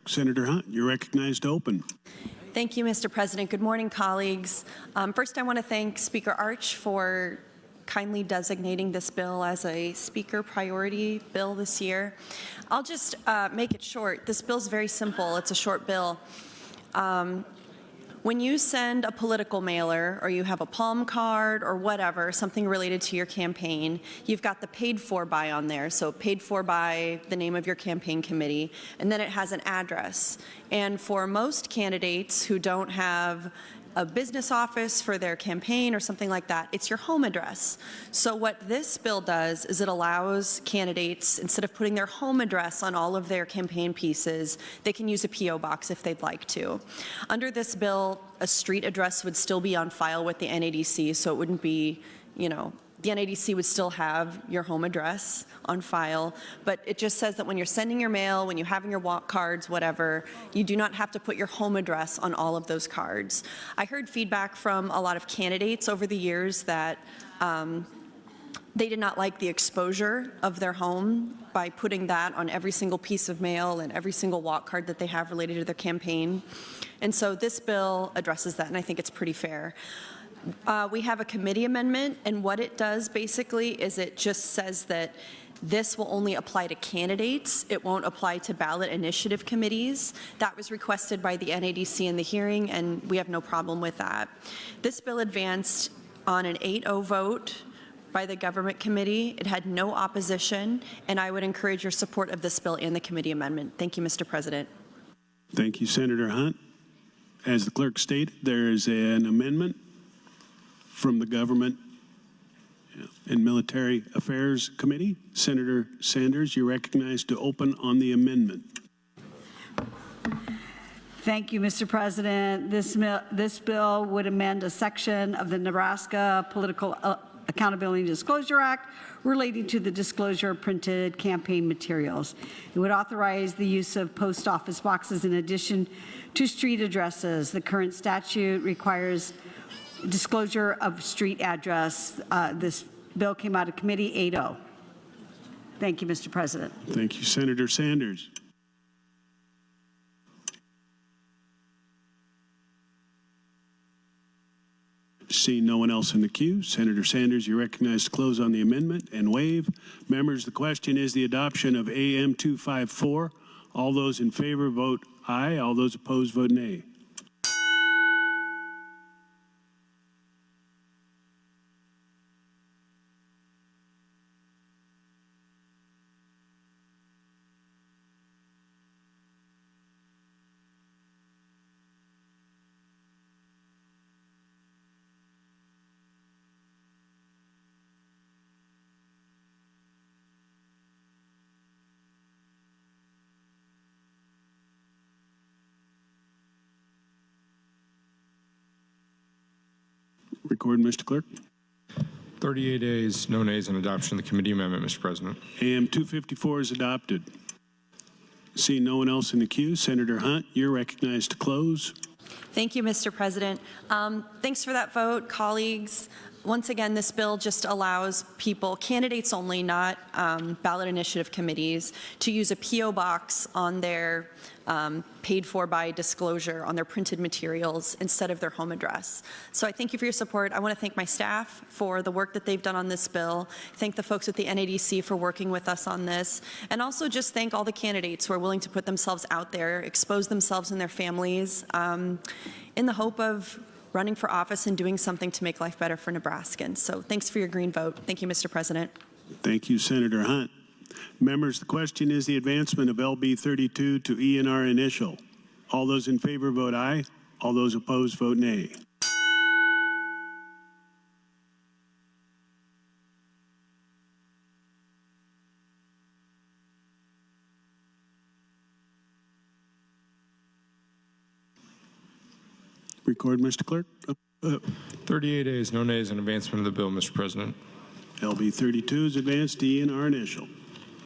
Senator Hunt, you're recognized to open. Thank you, Mr. President. Good morning, colleagues. First, I want to thank Speaker Arch for kindly designating this bill as a Speaker priority bill this year. I'll just make it short. This bill is very simple. It's a short bill. When you send a political mailer or you have a palm card or whatever, something related to your campaign, you've got the paid for by on there. So paid for by the name of your campaign committee, and then it has an address. And for most candidates who don't have a business office for their campaign or something like that, it's your home address. So what this bill does is it allows candidates, instead of putting their home address on all of their campaign pieces, they can use a P.O. box if they'd like to. Under this bill, a street address would still be on file with the NADC, so it wouldn't be, the NADC would still have your home address on file, but it just says that when you're sending your mail, when you're having your walk cards, whatever, you do not have to put your home address on all of those cards. I heard feedback from a lot of candidates over the years that they did not like the exposure of their home by putting that on every single piece of mail and every single walk card that they have related to their campaign. And so this bill addresses that, and I think it's pretty fair. We have a committee amendment, and what it does basically is it just says that this will only apply to candidates. It won't apply to ballot initiative committees. That was requested by the NADC in the hearing, and we have no problem with that. This bill advanced on an 8-0 vote by the government committee. It had no opposition, and I would encourage your support of this bill and the committee amendment. Thank you, Mr. President. Thank you, Senator Hunt. As the clerk stated, there is an amendment from the Government and Military Affairs Committee. Senator Sanders, you're recognized to open on the amendment. Thank you, Mr. President. This bill would amend a section of the Nebraska Political Accountability and Disclosure Act relating to the disclosure of printed campaign materials. It would authorize the use of post office boxes in addition to street addresses. The current statute requires disclosure of street address. This bill came out of committee 8-0. Thank you, Mr. President. Thank you, Senator Sanders. Seeing no one else in the queue, Senator Sanders, you're recognized to close on the amendment and waive. Members, the question is the adoption of AM 254. All those in favor vote aye. All those opposed vote nay. Record, Mr. Clerk. 38 ayes, no nays on adoption of the committee amendment, Mr. President. AM 254 is adopted. Seeing no one else in the queue, Senator Hunt, you're recognized to close. Thank you, Mr. President. Thanks for that vote, colleagues. Once again, this bill just allows people, candidates only, not ballot initiative committees, to use a P.O. box on their paid for by disclosure on their printed materials instead of their home address. So I thank you for your support. I want to thank my staff for the work that they've done on this bill. Thank the folks at the NADC for working with us on this. And also just thank all the candidates who are willing to put themselves out there, expose themselves and their families in the hope of running for office and doing something to make life better for Nebraskans. So thanks for your green vote. Thank you, Mr. President. Thank you, Senator Hunt. Members, the question is the advancement of LB32 to ENR initial. All those in favor vote aye. All those opposed vote nay. Record, Mr. Clerk. 38 ayes, no nays on advancement of the bill, Mr. President. LB32 is advanced to ENR initial.